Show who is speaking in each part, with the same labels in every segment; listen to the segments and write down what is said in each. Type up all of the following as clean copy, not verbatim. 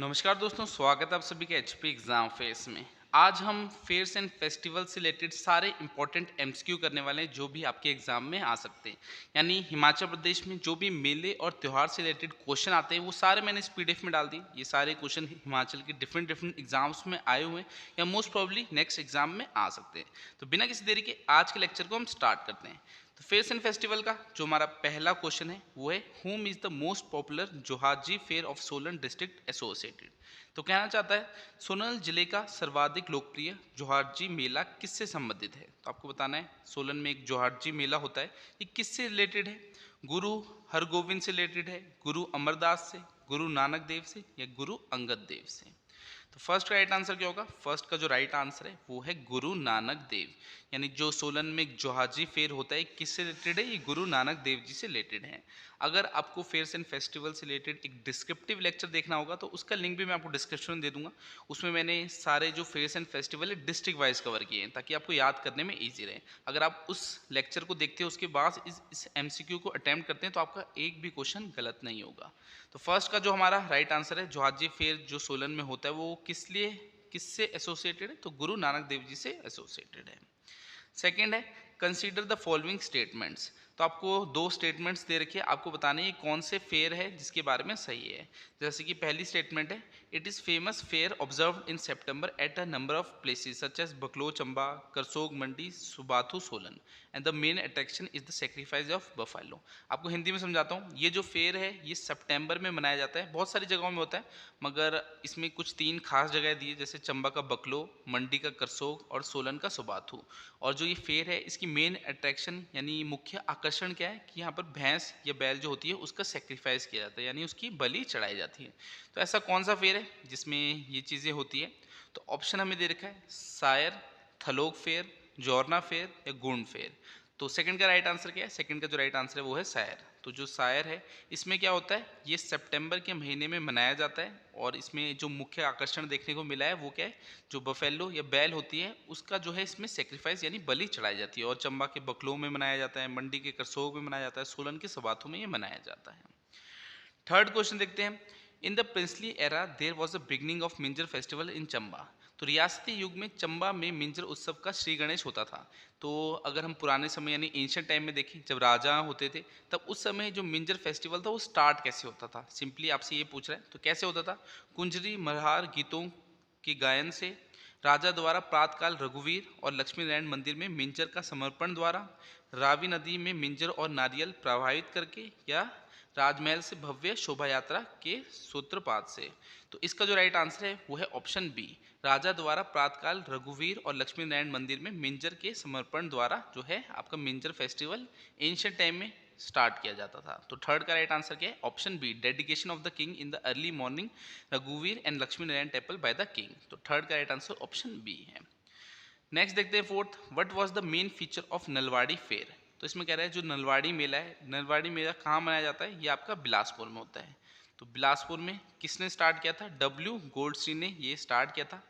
Speaker 1: नमस्कार दोस्तों, स्वागत है आप सभी के एचपी एग्जाम फेस में। आज हम फेयर्स एंड फेस्टिवल से रिलेटेड सारे इंपॉर्टेंट एमसीक्यू करने वाले हैं जो भी आपके एग्जाम में आ सकते हैं। यानी हिमाचल प्रदेश में जो भी मेले और त्यौहार से रिलेटेड क्वेश्चन आते हैं वो सारे मैंने इस पीडीएफ में डाल दिए। ये सारे क्वेश्चन हिमाचल के डिफरेंट डिफरेंट एग्जाम्स में आए हुए हैं या मोस्ट प्रॉब्ली नेक्स्ट एग्जाम में आ सकते हैं। तो बिना किसी देरी के आज के लेक्चर को हम स्टार्ट करते हैं। तो फेयर्स एंड फेस्टिवल का जो हमारा पहला क्वेश्चन है वो है whom is the most popular जोहाजी fair of Solan district associated. तो कहना चाहता है सोलन जिले का सर्वाधिक लोकप्रिय जोहारजी मेला किससे संबंधित है। तो आपको बताना है सोलन में एक जोहारजी मेला होता है, ये किससे रिलेटेड है। गुरु हरगोविंद से रिलेटेड है, गुरु अमरदास से, गुरु नानक देव से या गुरु अंगद देव से। तो फर्स्ट का राइट आंसर क्या होगा। फर्स्ट का जो राइट आंसर है वो है गुरु नानक देव। यानी जो सोलन में एक जोहाजी फेयर होता है किससे रिलेटेड है, ये गुरु नानक देव जी से रिलेटेड है। अगर आपको फेयर्स एंड फेस्टिवल से रिलेटेड एक डिस्क्रिप्टिव लेक्चर देखना होगा तो उसका लिंक भी मैं आपको डिस्क्रिप्शन में दे दूंगा। उसमें मैंने सारे जो फेयर्स एंड फेस्टिवल है डिस्ट्रिक्ट वाइज कवर किए हैं ताकि आपको याद करने में ईजी रहे। अगर आप उस लेक्चर को देखते हो उसके बाद इस एमसीक्यू को अटेम्प्ट करते हैं तो आपका एक भी क्वेश्चन गलत नहीं होगा। तो फर्स्ट का जो हमारा राइट आंसर है जोहाजी फेयर जो सोलन में होता है वो किससे एसोसिएटेड है, तो गुरु नानक देव जी से एसोसिएटेड है। सेकेंड है कंसीडर द फॉलोइंग स्टेटमेंट्स। तो आपको दो स्टेटमेंट्स दे रखी है, आपको बताना है कौन से फेयर है जिसके बारे में सही है। जैसे कि पहली स्टेटमेंट है it is famous fair observe in September at a number of places such as Baklo Chamba, Karsog Mandi, Subathu Solan and the main attraction is the sacrifice of buffalo. आपको हिंदी में समझाता हूँ। ये जो फेयर है ये सितंबर में मनाया जाता है, बहुत सारी जगहों में होता है मगर इसमें कुछ तीन खास जगह दी है जैसे चंबा का बकलो, मंडी का करसोग और सोलन का सुबाथू। और जो ये फेयर है इसकी मेन अट्रैक्शन यानी मुख्य आकर्षण क्या है कि यहाँ पर भैंस या बैल जो होती है उसका सेक्रीफाइस किया जाता है यानी उसकी बलि चढ़ाई जाती है। तो ऐसा कौन सा फेयर है जिसमें ये चीज़ें होती है। तो ऑप्शन हमें दे रखा है सायर, थलोक फेयर, जौरना फेयर या गुण फेयर। तो सेकंड का राइट आंसर क्या है, सेकंड का जो राइट आंसर है वो है सायर। तो जो सायर है इसमें क्या होता है, ये सितंबर के महीने में मनाया जाता है और इसमें जो मुख्य आकर्षण देखने को मिला है वो क्या है, जो बफेलो या बैल होती है उसका जो है इसमें सेक्रीफाइस यानी बलि चढ़ाई जाती है। और चंबा के बकलों में मनाया जाता है, मंडी के करसोग में मनाया जाता है, सोलन के सबाथों में ये मनाया जाता है। थर्ड क्वेश्चन देखते हैं। In the princely era there was the beginning of Minjar festival in Chamba. तो रियासती युग में चंबा में मिंजर उत्सव का श्री गणेश होता था। तो अगर हम पुराने समय यानी एंशियंट टाइम में देखें जब राजा होते थे तब उस समय जो मिंजर फेस्टिवल था वो स्टार्ट कैसे होता था। सिंपली आपसे ये पूछ रहा है तो कैसे होता था। कुंजरी मल्हार गीतों के गायन से, राजा द्वारा प्रातकाल रघुवीर और लक्ष्मी नारायण मंदिर में मिंजर का समर्पण द्वारा, रावी नदी में मिंजर और नारियल प्रवाहित करके या राजमहल से भव्य शोभा यात्रा के सूत्रपात से। तो इसका जो राइट आंसर है वो है ऑप्शन बी, राजा द्वारा प्रातकाल रघुवीर और लक्ष्मी नारायण मंदिर में मिंजर के समर्पण द्वारा जो है आपका मिंजर फेस्टिवल एंशियंट टाइम में स्टार्ट किया जाता था। तो थर्ड का राइट आंसर क्या है, option B, dedication of the king in the early morning रघुवीर and Lakshmi Narayan temple by the king. तो थर्ड का राइट आंसर ऑप्शन बी है। नेक्स्ट देखते हैं fourth, what was the main feature of Nalwari fair. तो इसमें कह रहा है जो नलवाड़ी मेला है, नलवाड़ी मेला कहाँ मनाया जाता है, ये आपका बिलासपुर में होता है। तो बिलासपुर में किसने स्टार्ट किया था, डब्ल्यू गोल्डस्टीन ने ये स्टार्ट किया था।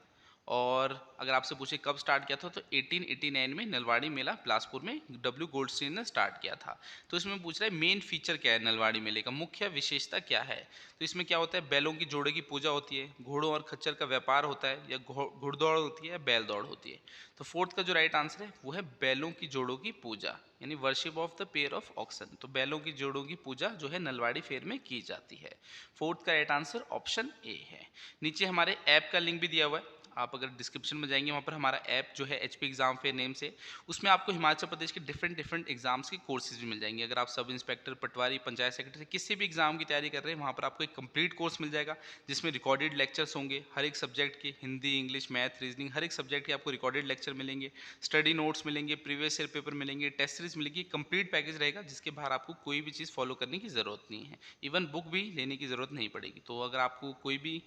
Speaker 1: और अगर आपसे पूछे कब स्टार्ट किया था तो 1889 में नलवाड़ी मेला बिलासपुर में डब्ल्यू गोल्डस्टीन ने स्टार्ट किया था। तो इसमें पूछ रहा है मेन फीचर क्या है नलवाड़ी मेले का, मुख्य विशेषता क्या है। तो इसमें क्या होता है, बैलों की जोड़े की पूजा होती है, घोड़ों और खच्चर का व्यापार होता है या घुड़दौड़ होती है, बैल दौड़ होती है। तो फोर्थ का जो राइट आंसर है वो है बैलों की जोड़ों की पूजा यानी worship of the pair of oxen. तो बैलों की जोड़ों की पूजा जो है नलवाड़ी फेयर में की जाती है। फोर्थ का राइट आंसर ऑप्शन ए है। नीचे हमारे ऐप का लिंक भी दिया हुआ है, आप अगर डिस्क्रिप्शन में जाएंगे वहाँ पर हमारा ऐप जो है एचपी एग्जाम फेयर नेम से, उसमें आपको हिमाचल प्रदेश के डिफरेंट एग्जाम्स के कोर्सेज भी मिल जाएंगे। अगर आप सब इंस्पेक्टर, पटवारी, पंचायत सेक्रेटरी किसी भी एग्जाम की तैयारी कर रहे हैं वहाँ पर आपको एक कंप्लीट कोर्स मिल जाएगा जिसमें रिकॉर्डेड लेक्चर्स होंगे हर एक सब्जेक्ट के, हिंदी, इंग्लिश, मैथ, रीजनिंग, हर एक सब्जेक्ट के आपको रिकॉर्डेड लेक्चर मिलेंगे, स्टडी नोट्स मिलेंगे, प्रीवियस ईयर पेपर मिलेंगे, टेस्ट सीरीज मिलेगी। कंप्लीट पैकेज रहेगा जिसके बाहर आपको कोई भी चीज़ फॉलो करने की ज़रूरत नहीं है, इवन बुक भी लेने की ज़रूरत नहीं पड़ेगी। तो अगर आपको कोई भी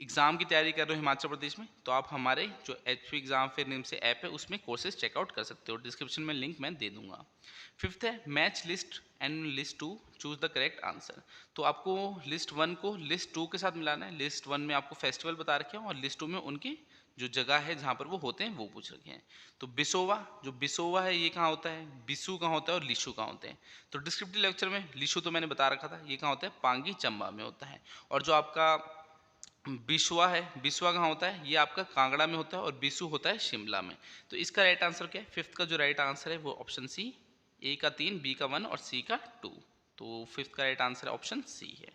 Speaker 1: एग्ज़ाम की तैयारी कर रहे हो हिमाचल प्रदेश में तो आप हमारे जो एचपी एग्जाम फेयर नेम से ऐप है उसमें कोर्सेज चेकआउट कर सकते हो, डिस्क्रिप्शन में लिंक मैं दे दूंगा। फिफ्थ है match list and list two choose the correct answer. तो आपको लिस्ट वन को लिस्ट टू के साथ मिलाना है। लिस्ट वन में आपको फेस्टिवल बता रखे हैं और लिस्ट टू में उनकी जो जगह है जहाँ पर वो होते हैं वो पूछ रखे हैं। तो बिसोवा, जो बिसोवा है ये कहाँ होता है, बिसू कहाँ होता है और लिशु कहाँ होते हैं। तो डिस्क्रिप्टिव लेक्चर में लिशु तो मैंने बता रखा था, ये कहाँ होता है, पांगी चंबा में होता है। और जो आपका बिशुआ है, बिशुआ कहाँ होता है? ये आपका कांगड़ा में होता है और बिशु होता है शिमला में। तो इसका राइट आंसर क्या है? फिफ्थ का जो राइट आंसर है वो ऑप्शन सी, ए का 3, बी का 1 और सी का 2। तो फिफ्थ का राइट आंसर ऑप्शन सी है।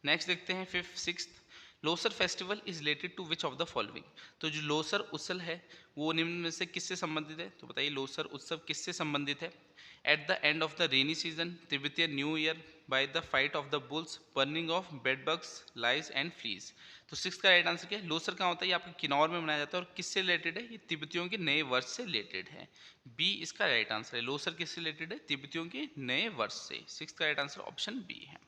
Speaker 1: नेक्स्ट देखते हैं fifth sixth. Losar festival is related to which of the following. तो जो लोसर उत्सव है वो निम्न में से किससे संबंधित है? तो बताइए लोसर उत्सव किससे संबंधित है? At the end of the rainy season, Tibetan new year, by the fight of the bulls, burning of bedbugs, lies and fleas. तो सिक्स का राइट आंसर क्या है? लोसर कहाँ होता है? ये आपके किन्नौर में मनाया जाता है और किससे रिलेटेड है? ये तिब्बतियों के नए वर्ष से रिलेटेड है। बी इसका राइट आंसर है। लोसर किससे रिलेटेड है? तिब्बतियों के नए वर्ष से। सिक्स का राइट आंसर ऑप्शन बी है।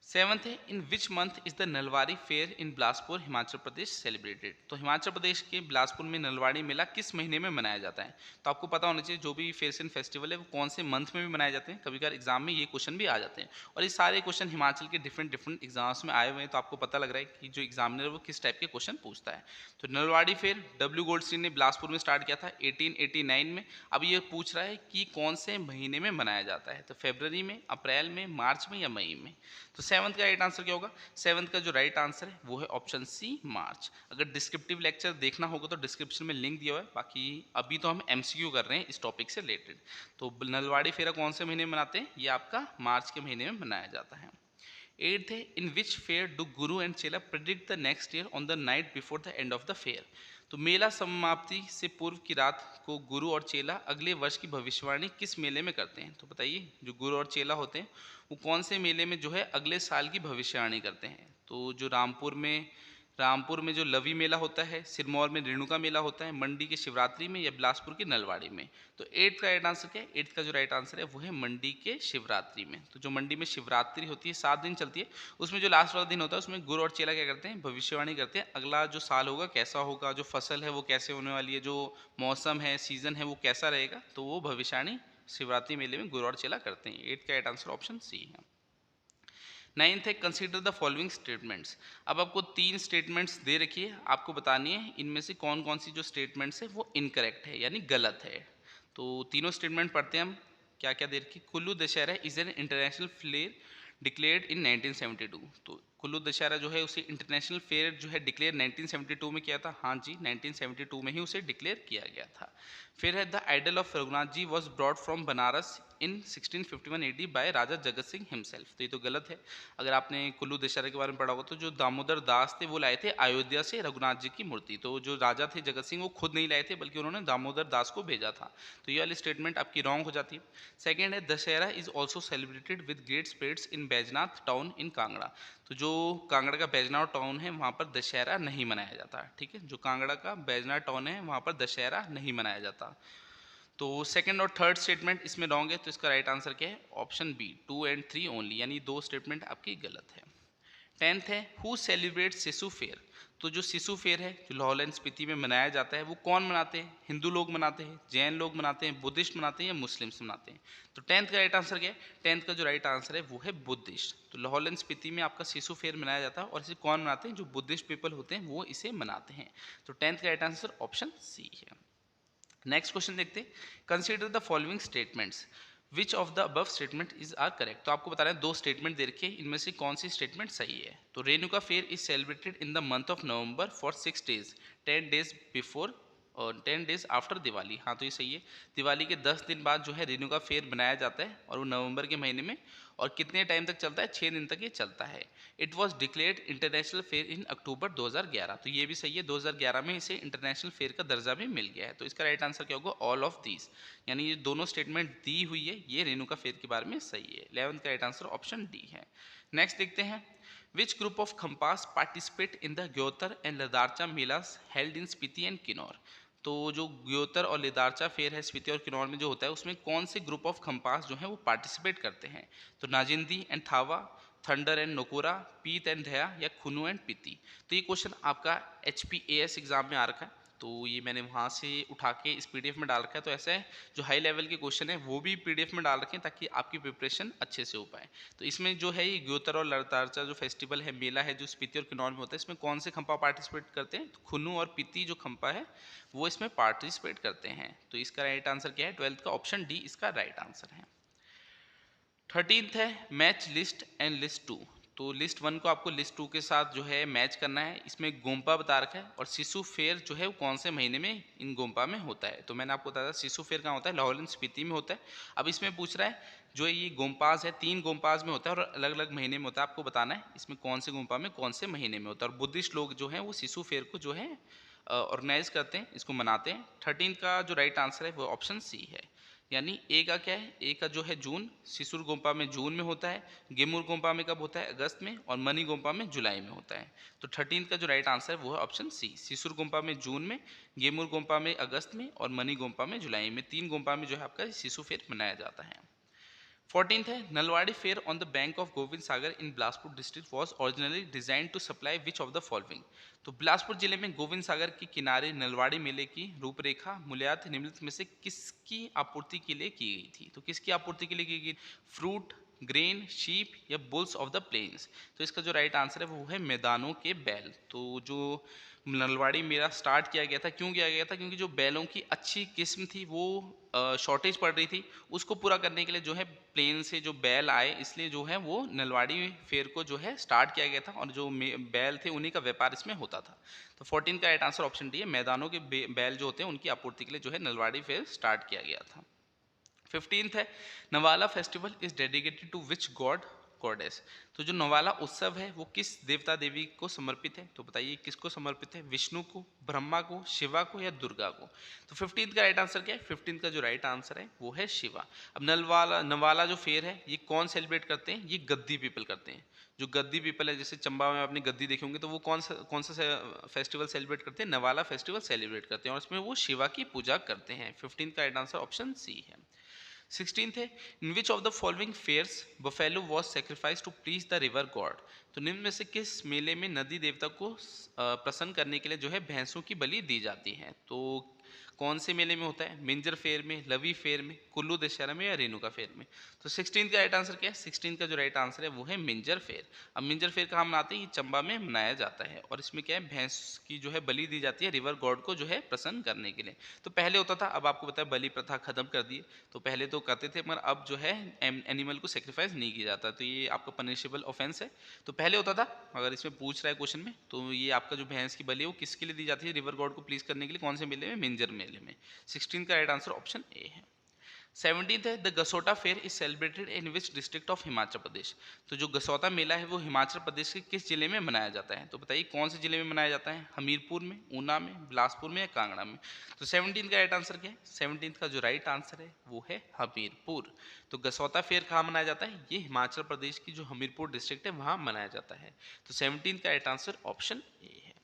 Speaker 1: सेवंथ है in which month is the Nalwari fair in Bilaspur Himachal Pradesh celebrated. तो हिमाचल प्रदेश के बिलासपुर में नलवाड़ी मेला किस महीने में मनाया जाता है? तो आपको पता होना चाहिए जो भी फेयर्स एंड फेस्टिवल है वो कौन से मंथ में भी मनाए जाते हैं। कभी कभार एग्जाम में ये क्वेश्चन भी आ जाते हैं और ये सारे क्वेश्चन हिमाचल के डिफरेंट डिफरेंट एग्जाम्स में आए हुए हैं। तो आपको पता लग रहा है कि जो एग्जामिनर है वो किस टाइप के क्वेश्चन पूछता है। तो नलवाड़ी फेयर डब्ल्यू गोल्डस्टीन ने बिलासपुर में स्टार्ट किया था 1889 में। अब ये पूछ रहा है कि कौन से महीने में मनाया जाता है? तो फरवरी में, अप्रैल में, मार्च में या मई में। तो सेवंथ का राइट आंसर क्या होगा? सेवंथ का जो राइट आंसर है वो है ऑप्शन सी, मार्च। अगर डिस्क्रिप्टिव लेक्चर देखना होगा तो डिस्क्रिप्शन में लिंक दिया हुआ है। बाकी अभी तो हम एमसीक्यू कर रहे हैं इस टॉपिक से रिलेटेड। तो नलवाड़ी फेरा कौन से महीने में मनाते हैं? ये आपका मार्च के महीने में मनाया जाता है। एट्थ है in which fair do Guru and चेला predict the next year on the night before the end of the fair. तो मेला समाप्ति से पूर्व की रात को गुरु और चेला अगले वर्ष की भविष्यवाणी किस मेले में करते हैं? तो बताइए जो गुरु और चेला होते हैं वो कौन से मेले में जो है अगले साल की भविष्यवाणी करते हैं? तो जो रामपुर में जो लवी मेला होता है, सिरमौर में रेणुका मेला होता है, मंडी के शिवरात्रि में या बिलासपुर की नलवाड़ी में। तो एट्थ का राइट आंसर क्या है? एट्थ का जो राइट आंसर है वो है मंडी के शिवरात्रि में। तो जो मंडी में शिवरात्रि होती है 7 दिन चलती है, उसमें जो लास्ट वाला दिन होता है उसमें गुरु और चेला क्या करते हैं? भविष्यवाणी करते हैं अगला जो साल होगा कैसा होगा, जो फसल है वो कैसे होने वाली है, जो मौसम है, सीजन है वो कैसा रहेगा। तो वो भविष्यवाणी शिवरात्रि मेले में गुरु और चेला करते हैं। एट्थ का राइट आंसर ऑप्शन सी है। नाइन्थ है कंसीडर द फॉलोइंग स्टेटमेंट्स। अब आपको 3 स्टेटमेंट्स दे रखी है, आपको बतानी है इनमें से कौन कौन सी जो स्टेटमेंट्स है वो इनकरेक्ट है यानी गलत है। तो तीनों स्टेटमेंट पढ़ते हैं हम। क्या क्या दे रखी? Kullu Dussehra is an international flair declared in 1972। तो कुल्लू दशहरा जो है उसे इंटरनेशनल फेयर जो है डिक्लेयर 1972 में किया था। हाँ जी, 1972 में ही उसे डिक्लेयर किया गया था। फिर है the idol of Raghunath ji was brought from Banaras in 1651 AD by Raja Jagat Singh himself. तो ये तो गलत है। अगर आपने कुल्लू दशहरा के बारे में पढ़ा होगा तो जो दामोदर दास थे वो लाए थे अयोध्या से रघुनाथ जी की मूर्ति। तो जो राजा थे जगत सिंह वो खुद नहीं लाए थे बल्कि उन्होंने दामोदर दास को भेजा था। तो ये वाली स्टेटमेंट आपकी रॉन्ग हो जाती है। सेकेंड है Dussehra is also celebrated with great spirits in Baijnath town in Kangra. तो जो कांगड़ा का बैजनाथ टाउन है वहाँ पर दशहरा नहीं मनाया जाता। ठीक है, जो कांगड़ा का बैजनाथ टाउन है वहाँ पर दशहरा नहीं मनाया जाता। तो सेकंड और थर्ड स्टेटमेंट इसमें रॉन्ग है। तो इसका राइट आंसर क्या है? ऑप्शन बी, 2 एंड 3 ओनली, यानी 2 स्टेटमेंट आपकी गलत है। टेंथ है हु सेलिब्रेट सिसु फेयर। तो जो सिसु फेयर है जो लाहौल एंड स्पीति में मनाया जाता है वो कौन मनाते हैं? हिंदू लोग मनाते हैं, जैन लोग मनाते हैं, बुद्धिस्ट मनाते हैं या मुस्लिम्स मनाते हैं? तो टेंथ का राइट आंसर क्या है? टेंथ का जो राइट आंसर है वो है बुद्धिस्ट। तो लाहौल एंड स्पीति में आपका सिसु फेयर मनाया जाता है और इसे कौन मनाते हैं? जो बुद्धिस्ट पीपल होते हैं वो इसे मनाते हैं। तो टेंथ का राइट आंसर ऑप्शन सी है। नेक्स्ट क्वेश्चन देखते हैं। Consider the following statements which of the above statement is are correct. तो आपको बता रहे हैं 2 स्टेटमेंट दे रखे हैं, इनमें से कौन सी स्टेटमेंट सही है? तो Renuka fair is celebrated in the month of November for 6 days, 10 days before और 10 days आफ्टर दिवाली। हाँ तो ये सही है। दिवाली के 10 दिन बाद जो है रेणुका फेयर बनाया जाता है और वो नवंबर के महीने में। और कितने टाइम तक चलता है? 6 दिन तक ये चलता है। It was declared international fair in October 2011। तो ये भी सही है, 2011 में इसे इंटरनेशनल फेयर का दर्जा भी मिल गया है। तो इसका राइट आंसर क्या होगा? ऑल ऑफ दीज, यानी ये दोनों स्टेटमेंट दी हुई है ये रेणुका फेयर के बारे में सही है। 11th का राइट आंसर ऑप्शन डी है। नेक्स्ट देखते हैं। Which group of Khampas participate in the Gyotar and Ladarcha melas held in Spiti and Kinnaur. तो जो ग्योतर और लिदारचा फेयर है स्पीति और किन्नौर में जो होता है उसमें कौन से ग्रुप ऑफ खम्पास जो है वो पार्टिसिपेट करते हैं? तो नाजिंदी एंड थावा, थंडर एंड नोकोरा, पीत एंड धया या खुनु एंड पीती। तो ये क्वेश्चन आपका HPAS एग्जाम में आ रखा है। तो ये मैंने वहाँ से उठा के इस PDF में डाल रखा है। तो ऐसा है जो हाई लेवल के क्वेश्चन है वो भी PDF में डाल रखे हैं ताकि आपकी प्रिपरेशन अच्छे से हो पाए। तो इसमें जो है ये ग्योतर और लड़तारचा जो फेस्टिवल है मेला है जो स्पीति और किन्नौर में होता है इसमें कौन से खंपा पार्टिसिपेट करते हैं? तो खुनु और पीती जो खंपा है वो इसमें पार्टिसिपेट करते हैं। तो इसका राइट आंसर क्या है? 12th का ऑप्शन डी इसका राइट आंसर है। 13th है मैच लिस्ट एंड लिस्ट 2। तो लिस्ट 1 को आपको लिस्ट 2 के साथ जो है मैच करना है। इसमें गोम्पा बता रखा है और शिशु फेयर जो है वो कौन से महीने में इन गोम्पा में होता है। तो मैंने आपको बताया शिशु फेयर कहाँ होता है, लाहौल एंड स्पीति में होता है। अब इसमें पूछ रहा है जो ये गोम्पास है 3 गोम्पास में होता है और अलग अलग महीने में होता है। आपको बताना है इसमें कौन से गोम्पा में कौन से महीने में होता है। और बुद्धिस्ट लोग जो हैं वो शिशु फेयर को जो है ऑर्गेनाइज करते हैं, इसको मनाते हैं। 13 का जो राइट आंसर है वो ऑप्शन सी है। यानी ए का क्या है, ए का जो है जून, शिशुर गोम्पा में जून में होता है, गेमुर गोम्पा में कब होता है, अगस्त में, और मनी गोम्पा में जुलाई में होता है। तो 13 का जो राइट आंसर है वो है ऑप्शन सी, शिशुर गोम्पा में जून में, गेमुर गोम्पा में अगस्त में और मनी गोम्पा में जुलाई में। 3 गोम्पा में जो है आपका शिशु फेयर मनाया जाता है। 14th है Nalwari fair on the bank of Govind Sagar in Bilaspur district was originally design to supply which of the following. तो बिलासपुर जिले में गोविंद सागर के किनारे नलवाड़ी मेले की रूपरेखा मूल्यांक निम्नलिखित में से किसकी आपूर्ति के लिए की गई थी। तो किसकी आपूर्ति के लिए की गई, फ्रूट, ग्रेन, शीप या बुल्स ऑफ द प्लेन्स। तो इसका जो राइट आंसर है वो है मैदानों के बैल। तो जो नलवाड़ी मेला स्टार्ट किया गया था, क्यों किया गया था, क्योंकि जो बैलों की अच्छी किस्म थी वो शॉर्टेज पड़ रही थी, उसको पूरा करने के लिए जो है प्लेन से जो बैल आए, इसलिए जो है वो नलवाड़ी फेयर को जो है स्टार्ट किया गया था और जो बैल थे उन्हीं का व्यापार इसमें होता था। तो 14 का राइट आंसर ऑप्शन डी है, मैदानों के बैल जो होते हैं उनकी आपूर्ति के लिए जो है नलवाड़ी फेयर स्टार्ट किया गया था। 15th है Nawala festival is dedicated to which god goddess. तो जो नवाला उत्सव है वो किस देवता देवी को समर्पित है। तो बताइए किसको समर्पित है, विष्णु को, ब्रह्मा को, शिवा को या दुर्गा को। तो 15th का राइट आंसर क्या है, 15th का जो राइट आंसर है वो है शिवा। अब नवाला जो फेयर है ये कौन सेलिब्रेट करते हैं, ये गद्दी पीपल करते हैं। जो गद्दी पीपल है, जैसे चंबा में आपने गद्दी देखे होंगे, तो वो कौन सा फेस्टिवल सेलिब्रेट करते हैं, नवाला फेस्टिवल सेलिब्रेट करते हैं और इसमें वो शिवा की पूजा करते हैं। 15th का राइट आंसर ऑप्शन सी है। 16th है in which of the following fairs buffalo was sacrifice to please the river god. तो निम्न में से किस मेले में नदी देवता को प्रसन्न करने के लिए जो है भैंसों की बलि दी जाती है। तो कौन से मेले में होता है, मिंजर फेयर में, लवी फेयर में, कुल्लू दशहरा में या रेणुका फेयर में। तो 16 का राइट आंसर क्या है, 16 का जो राइट आंसर है वो है मिंजर फेयर। अब मिंजर फेयर कहाँ मनाते हैं, ये चंबा में मनाया जाता है और इसमें क्या है भैंस की जो है बलि दी जाती है रिवर गॉड को जो है प्रसन्न करने के लिए। तो पहले होता था, अब आपको पता है बलि प्रथा खत्म कर दी है। तो पहले तो करते थे मगर अब जो है एनिमल को सेक्रीफाइस नहीं किया जाता, तो ये आपका पनिशेबल ऑफेंस है। तो पहले होता था, अगर इसमें पूछ रहा है क्वेश्चन में, तो ये आपका जो भैंस की बलि है वो किसके लिए दी जाती है, रिवर गॉड को प्लीज करने के लिए। कौन से मेले में, मिंजर मेले में। 16 का राइट आंसर ऑप्शन ए है। 17th है the Gasota fair is celebrated in which district of Himachal Pradesh. तो जो गसोटा मेला है वो हिमाचल प्रदेश के किस जिले में मनाया जाता है। तो बताइए कौन से जिले में मनाया जाता है, हमीरपुर में, ऊना में, बिलासपुर में या कांगड़ा में। तो 17 का राइट आंसर क्या है, 17 का जो राइट आंसर है वो है हमीरपुर। तो गसोता फेयर कहाँ मनाया जाता है, ये हिमाचल प्रदेश की जो हमीरपुर डिस्ट्रिक्ट है वहाँ मनाया जाता है। तो 17 का राइट आंसर ऑप्शन ए है।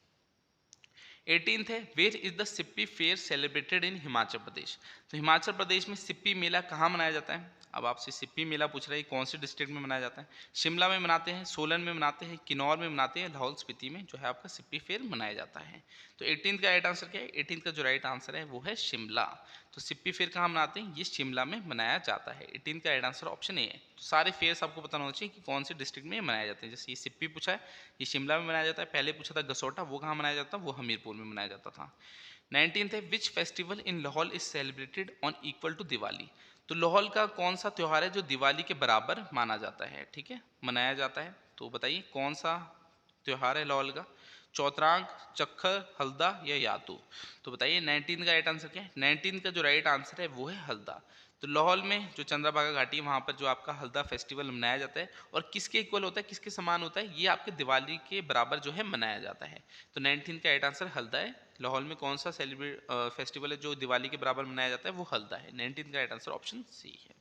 Speaker 1: 18th है where is the Sippi fair celebrated in Himachal Pradesh. तो हिमाचल प्रदेश में सिप्पी मेला कहाँ मनाया जाता है। अब आपसे सिप्पी मेला पूछ रहा है कौन से डिस्ट्रिक्ट में मनाया जाता है, शिमला में मनाते हैं, सोलन में मनाते हैं, किन्नौर में मनाते हैं, लाहौल स्पीति में जो है आपका सिप्पी फेयर मनाया जाता है। तो 18th का राइट आंसर क्या है, 18th का जो राइट आंसर है वो है शिमला। तो सिप्पी फेयर कहाँ मनाते हैं, ये शिमला में मनाया जाता है। 18th का राइट आंसर ऑप्शन ए है। तो सारे फेयर्स आपको पता होना चाहिए कि कौन से डिस्ट्रिक्ट में मनाए जाते हैं। जैसे ये सिप्पी पूछा है, ये शिमला में मनाया जाता है। पहले पूछा था गसोटा, वो कहाँ मनाया जाता है, वो हमीरपुर में मनाया जाता था। 19th है which festival in Lahaul is celebrated on equal to Diwali. तो लाहौल का कौन सा त्यौहार है जो दिवाली के बराबर माना जाता है, ठीक है, मनाया जाता है। तो बताइए कौन सा त्यौहार है लाहौल का, चौतरांग, चक्खर, हल्दा या यातू। तो बताइए 19 का राइट आंसर क्या है, 19 का जो राइट आंसर है वो है हल्दा। तो लाहौल में जो चंद्रभागा घाटी है वहाँ पर जो आपका हल्दा फेस्टिवल मनाया जाता है और किसके इक्वल होता है, किसके समान होता है, ये आपके दिवाली के बराबर जो है मनाया जाता है। तो 19 का राइट आंसर हल्दा है। लाहौल में कौन सा फेस्टिवल है जो दिवाली के बराबर मनाया जाता है, वो हल्दा है। 19 का राइट आंसर ऑप्शन सी है।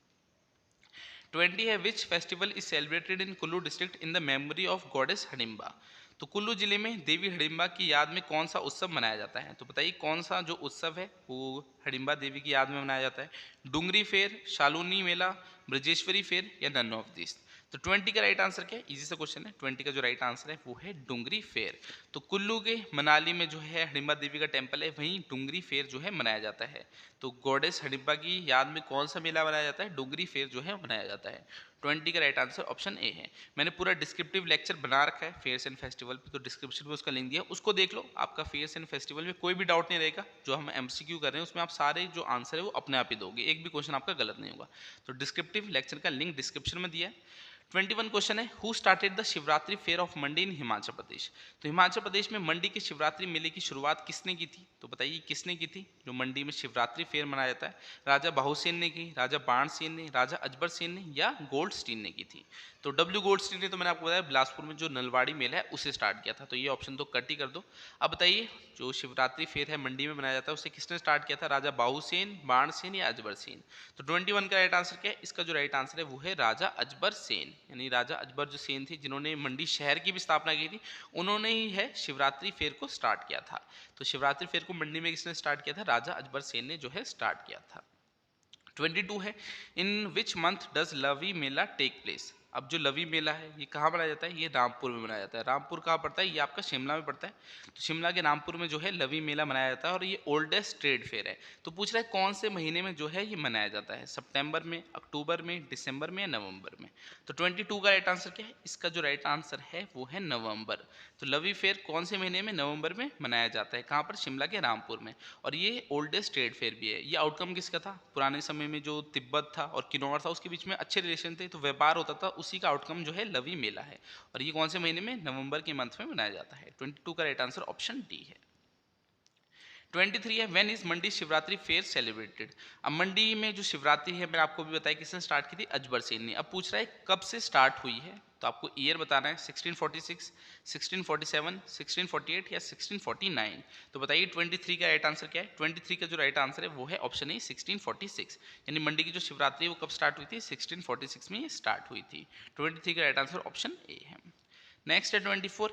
Speaker 1: 20 है which festival is celebrated in Kullu district in the memory of goddess Hadimba. तो कुल्लू जिले में देवी हडिम्बा की याद में कौन सा उत्सव मनाया जाता है। तो बताइए कौन सा जो उत्सव है वो हडिम्बा देवी की याद में मनाया जाता है, डुंगरी फेयर, शालूनी मेला, ब्रजेश्वरी फेयर या नन ऑफ दिस। तो 20 का राइट आंसर क्या है, इजी सा क्वेश्चन है। 20 का जो राइट आंसर है वो है डुंगरी फेयर। तो कुल्लू के मनाली में जो है हडिम्बा देवी का टेम्पल है, वहीं डुंगरी फेयर जो है मनाया जाता है। तो गॉडेस हडिम्बा की याद में कौन सा मेला मनाया जाता है, डुंगरी फेयर जो है मनाया जाता है। 20 का राइट आंसर ऑप्शन ए है। मैंने पूरा डिस्क्रिप्टिव लेक्चर बना रखा है फेयर्स एंड फेस्टिवल पे, तो डिस्क्रिप्शन में उसका लिंक दिया, उसको देख लो। आपका फेयर्स एंड फेस्टिवल में कोई भी डाउट नहीं रहेगा। जो हम एमसीक्यू कर रहे हैं उसमें आप सारे जो आंसर है वो अपने आप ही दोगे, एक भी क्वेश्चन आपका गलत नहीं होगा। तो डिस्क्रिप्टिव लेक्चर का लिंक डिस्क्रिप्शन में दिया है। 21 क्वेश्चन है, who started the Shivratri fair of Mandi in Himachal Pradesh. तो हिमाचल प्रदेश में मंडी के शिवरात्रि मेले की शुरुआत किसने की थी? तो बताइए किसने की थी जो मंडी में शिवरात्रि फेयर मनाया जाता है? राजा बाहुसेन ने की, राजा बाणसेन ने, राजा अजबर सेन ने या गोल्डस्टीन ने की थी? तो डब्ल्यू गोल्डस्टीन ने तो मैंने आपको बताया बिलासपुर में जो नलवाड़ी मेला है उसे स्टार्ट किया था, तो ये ऑप्शन तो कट ही कर दो। अब बताइए जो शिवरात्रि फेयर है मंडी में मनाया जाता है उसे किसने स्टार्ट किया था? राजा बाहुसेन, बाणसेन या अजबर सेन? तो 21 का राइट आंसर क्या है? इसका जो राइट आंसर है वो है राजा अजबर सेन, यानी राजा अजबर जो सेन थे जिन्होंने मंडी शहर की भी स्थापना की थी, उन्होंने ही है शिवरात्रि फेयर को स्टार्ट किया था। तो शिवरात्रि फेयर को मंडी में किसने स्टार्ट किया था? राजा अजबर सेन ने जो है स्टार्ट किया था। 22 है, in which month does Lavi mela take place. अब जो लवी मेला है ये कहाँ मनाया जाता है? ये रामपुर में मनाया जाता है। रामपुर कहाँ पड़ता है? ये आपका शिमला में पड़ता है। तो शिमला के रामपुर में जो है लवी मेला मनाया जाता है और ये ओल्डेस्ट ट्रेड फेयर है। तो पूछ रहा है कौन से महीने में जो है ये मनाया जाता है? सितंबर में, अक्टूबर में, दिसंबर में या नवंबर में? तो 22 का राइट आंसर क्या है? इसका जो राइट आंसर है वो है नवंबर। तो लवी फेयर कौन से महीने में? नवंबर में मनाया जाता है। कहाँ पर? शिमला के रामपुर में। और ये ओल्डेस्ट ट्रेड फेयर भी है। ये आउटकम किसका था? पुराने समय में जो तिब्बत था और किन्नौर था उसके बीच में अच्छे रिलेशन थे, तो व्यापार होता था, उसी का आउटकम जो है लवी मेला है। और ये कौन से महीने में? नवंबर के मंथ में मनाया जाता है। 22 का राइट आंसर ऑप्शन डी है। 23 है, when is Mandi Shivratri fair celebrated. अब मंडी में जो शिवरात्रि है मैंने आपको भी बताया किसने स्टार्ट की थी? अजबर सेन ने। अब पूछ रहा है कब से स्टार्ट हुई है, तो आपको ईयर बताना है। 1646, 1647, 1648 या 1649? तो बताइए 23 का राइट आंसर क्या है? 23 का जो राइट आंसर है वो है ऑप्शन ए 1646, यानी मंडी की जो शिवरात्रि है वो कब स्टार्ट हुई थी? 1646 में ये स्टार्ट हुई थी। 23 का राइट आंसर ऑप्शन ए है। नेक्स्ट है 24,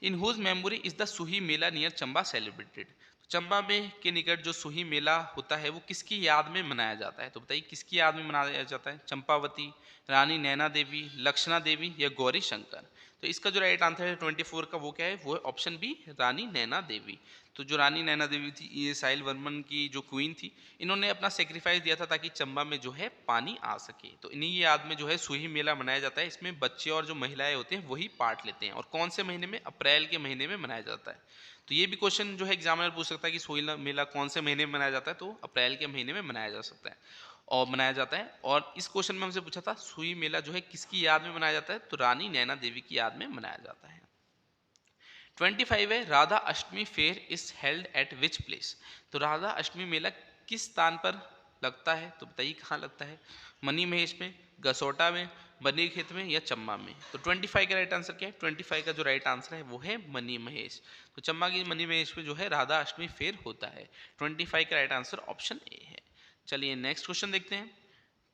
Speaker 1: in whose memory is the Suhi Mela near Chamba celebrated. Chamba में के निकट जो सुही मेला होता है वो किसकी याद में मनाया जाता है? तो बताइए किसकी याद में मनाया जाता है? चंपावती, रानी नैना देवी, लक्षणा देवी या गौरी शंकर? तो इसका जो राइट आंसर है 24 का वो क्या है? वो है ऑप्शन बी रानी नैना देवी। तो जो रानी नैना देवी थी ये साहिल वर्मन की जो क्वीन थी, इन्होंने अपना सेक्रीफाइस दिया था ताकि चंबा में जो है पानी आ सके। तो इन्हीं की याद में जो है सुही मेला मनाया जाता है। इसमें बच्चे और जो महिलाएं होते हैं वही पार्ट लेते हैं। और कौन से महीने में? अप्रैल के महीने में मनाया जाता है। तो ये भी क्वेश्चन जो है एग्जामिनर पूछ सकता है कि सुही मेला कौन से महीने में मनाया जाता है? तो अप्रैल के महीने में मनाया जा सकता है और मनाया जाता है। और इस क्वेश्चन में हमसे पूछा था सुई मेला जो है किसकी याद में मनाया जाता है? तो रानी नैना देवी की याद में मनाया जाता है। 25 है, Radha Ashtami fair is held at which place. तो राधा अष्टमी मेला किस स्थान पर लगता है? तो बताइए कहाँ लगता है? मनी महेश में, गसोटा में, बनी खेत में या चंबा में? तो 25 का राइट आंसर क्या है? 25 का जो राइट आंसर है वो है मनी महेश। तो चंबा की मनी महेश में जो है राधा अष्टमी फेयर होता है। 25 का राइट आंसर ऑप्शन ए है। चलिए नेक्स्ट क्वेश्चन देखते हैं।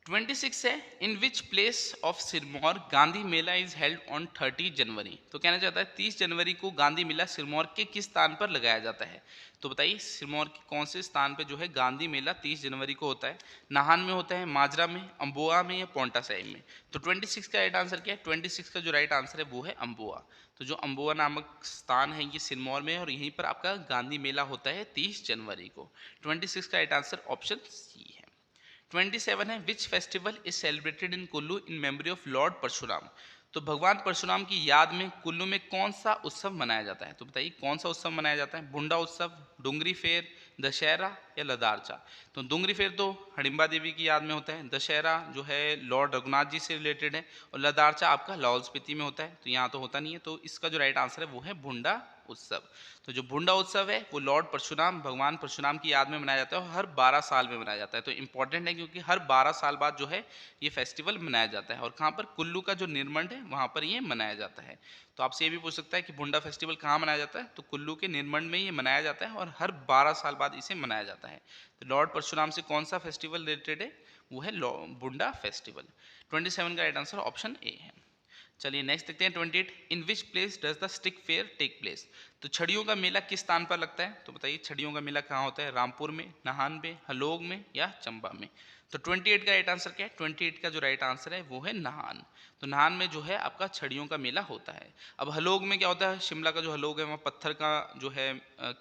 Speaker 1: 26 है, in which place of Sirmaur Gandhi mela is held on 30 January. तो कहना चाहता है 30 जनवरी को गांधी मेला सिरमौर के किस स्थान पर लगाया जाता है? तो बताइए सिरमौर के कौन से स्थान पर जो है गांधी मेला 30 जनवरी को होता है? नाहन में होता है, माजरा में, अम्बुआ में या पोंटा साहिब में? तो 26 का राइट आंसर क्या है? 26 का जो राइट आंसर है वो है अम्बुआ। तो जो अम्बुआ नामक स्थान है ये सिरमौर में है और यहीं पर आपका गांधी मेला होता है 30 जनवरी को। 26 का राइट आंसर ऑप्शन सी है। 27 है, which festival is celebrated in Kullu in memory of lord Parshuram. तो भगवान परशुराम की याद में कुल्लू में कौन सा उत्सव मनाया जाता है? तो बताइए कौन सा उत्सव मनाया जाता है? भुंडा उत्सव, डुंगरी फेर, दशहरा या लदारचा? तो डुंगरी फेर तो हडिम्बा देवी की याद में होता है, दशहरा जो है लॉर्ड रघुनाथ जी से रिलेटेड है और लदारचा आपका लाहौल स्पीति में होता है। तो यहाँ तो होता नहीं है, तो इसका जो राइट आंसर है वो है भुंडा उत्सव। तो जो भुंडा उत्सव है वो लॉर्ड परशुराम, भगवान परशुराम की याद में मनाया जाता है और हर 12 साल में मनाया जाता है। तो इंपॉर्टेंट है क्योंकि हर 12 साल बाद जो है ये फेस्टिवल मनाया जाता है। और कहाँ पर? कुल्लू का जो निर्मंड है वहाँ पर ये मनाया जाता है। तो आपसे ये भी पूछ सकता है कि भुंडा फेस्टिवल कहाँ मनाया जाता है? तो कुल्लू के निर्मंड में ये मनाया जाता है और हर 12 साल बाद इसे मनाया जाता है। तो लॉर्ड परशुराम से कौन सा फेस्टिवल रिलेटेड है? वो है भुंडा फेस्टिवल। 27 का राइट आंसर ऑप्शन ए है। चलिए नेक्स्ट देखते हैं 28, in which place does the stick fair take place. तो छड़ियों का मेला किस स्थान पर लगता है? तो बताइए छड़ियों का मेला कहाँ होता है? रामपुर में, नाहन में, हलोग में या चंबा में? तो 28 का राइट आंसर क्या है? 28 का जो राइट आंसर है वो है नाहन। तो तो नाहन में जो है आपका छड़ियों का मेला होता है। अब हलोग में क्या होता है, शिमला का जो हलोग है वहाँ पत्थर का जो है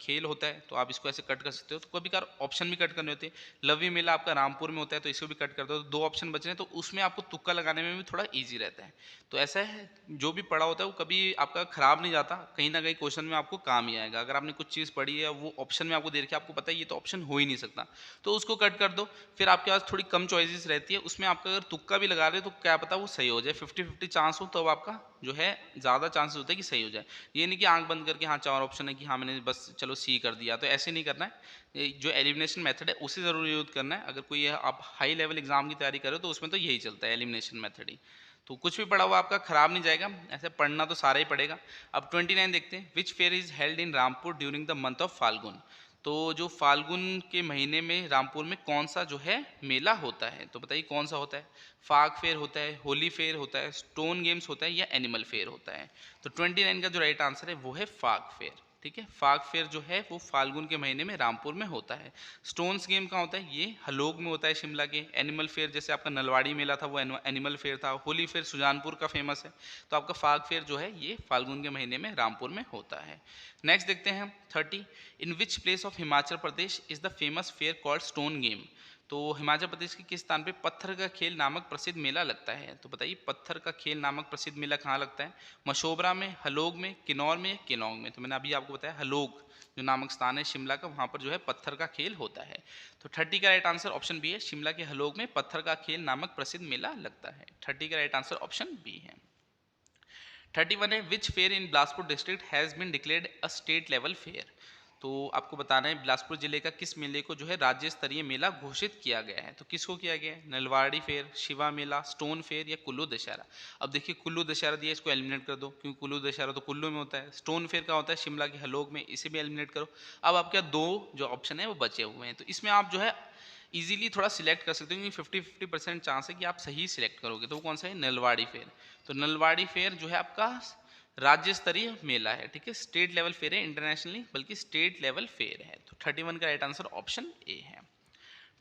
Speaker 1: खेल होता है, तो आप इसको ऐसे कट कर सकते हो। तो कभी कभार ऑप्शन भी कट करने होते हैं। लवी मेला आपका रामपुर में होता है, तो इसको भी कट कर दो, तो 2 ऑप्शन बच रहे हैं, तो उसमें आपको तुक्का लगाने में भी थोड़ा ईज़ी रहता है। तो ऐसा है, जो भी पढ़ा होता है वो कभी आपका खराब नहीं जाता, कहीं न कहीं क्वेश्चन में आपको काम ही आएगा। अगर आपने कुछ चीज़ पढ़ी है, वो ऑप्शन में आपको दे रखी है, आपको पता है ये तो ऑप्शन हो ही नहीं सकता, तो उसको कट कर दो। फिर आपके पास थोड़ी कम चॉइसेस रहती है, उसमें आपका अगर तुक्का भी लगा रहे हो तो क्या पता वो सही हो जाए, 50-50 चांस हो, तो अब आपका जो है ज़्यादा चांसेस होता है कि सही हो जाए। ये नहीं कि आँख बंद करके हाँ 4 ऑप्शन है कि हाँ मैंने बस चलो सी कर दिया, तो ऐसे नहीं करना है। ये जो एलिमिनेशन मेथड है उसे ज़रूर यूज़ करना है। अगर कोई आप हाई लेवल एग्जाम की तैयारी कर रहे हो तो उसमें तो यही चलता है, एलिमिनेशन मेथड ही। तो कुछ भी पढ़ा हुआ आपका खराब नहीं जाएगा, ऐसे पढ़ना तो सारा ही पड़ेगा। अब 29 देखते हैं, which fair is held in Rampur during the month of Phalgun. तो जो फाल्गुन के महीने में रामपुर में कौन सा जो है मेला होता है, तो बताइए कौन सा होता है। फाग फेयर होता है, होली फेयर होता है, स्टोन गेम्स होता है, या एनिमल फेयर होता है। तो 29 का जो राइट आंसर है वो है फाग फेयर। ठीक है, फाग फेयर जो है वो फाल्गुन के महीने में रामपुर में होता है। स्टोन्स गेम कहाँ होता है, ये हलोग में होता है शिमला के। एनिमल फेयर जैसे आपका नलवाड़ी मेला था वो एनिमल फेयर था। होली फेयर सुजानपुर का फेमस है। तो आपका फाग फेयर जो है ये फाल्गुन के महीने में रामपुर में होता है। नेक्स्ट देखते हैं 30, in which place of Himachal Pradesh is the famous fair called stone game. तो हिमाचल प्रदेश के किस स्थान पे पत्थर का खेल नामक प्रसिद्ध मेला लगता है, तो बताइए पत्थर का खेल नामक प्रसिद्ध मेला कहाँ लगता है। मशोबरा में, हलोग में, किन्नौर में, या केलौंग में। तो मैंने अभी आपको बताया हलोग जो नामक स्थान है शिमला का, वहाँ पर जो है पत्थर का खेल होता है। तो 30 का राइट आंसर ऑप्शन बी है, शिमला के हलोग में पत्थर का खेल नामक प्रसिद्ध मेला लगता है। 30 का राइट आंसर ऑप्शन बी है। 31 है, which fair in Bilaspur district has been declared a state level fair. तो आपको बताना है बिलासपुर जिले का किस मेले को जो है राज्य स्तरीय मेला घोषित किया गया है। तो किसको किया गया है, नलवाड़ी फेयर, शिवा मेला, स्टोन फेयर, या कुल्लू दशहरा। अब देखिए कुल्लू दशहरा दिया, इसको एलिमिनेट कर दो, क्योंकि कुल्लू दशहरा तो कुल्लू में होता है। स्टोन फेयर का होता है शिमला के हलोग में, इसे भी एलिमिनेट करो। अब आपके 2 जो ऑप्शन है वो बचे हुए हैं, तो इसमें आप जो है इजीली थोड़ा सिलेक्ट कर सकते हो, क्योंकि 50-50% चांस है कि आप सही सिलेक्ट करोगे। तो वो कौन सा है, नलवाड़ी फेयर। तो नलवाड़ी फेयर जो है आपका राज्य स्तरीय मेला है। ठीक है, स्टेट लेवल फेयर है, इंटरनेशनली बल्कि स्टेट लेवल फेयर है। तो 31 का राइट आंसर ऑप्शन ए है।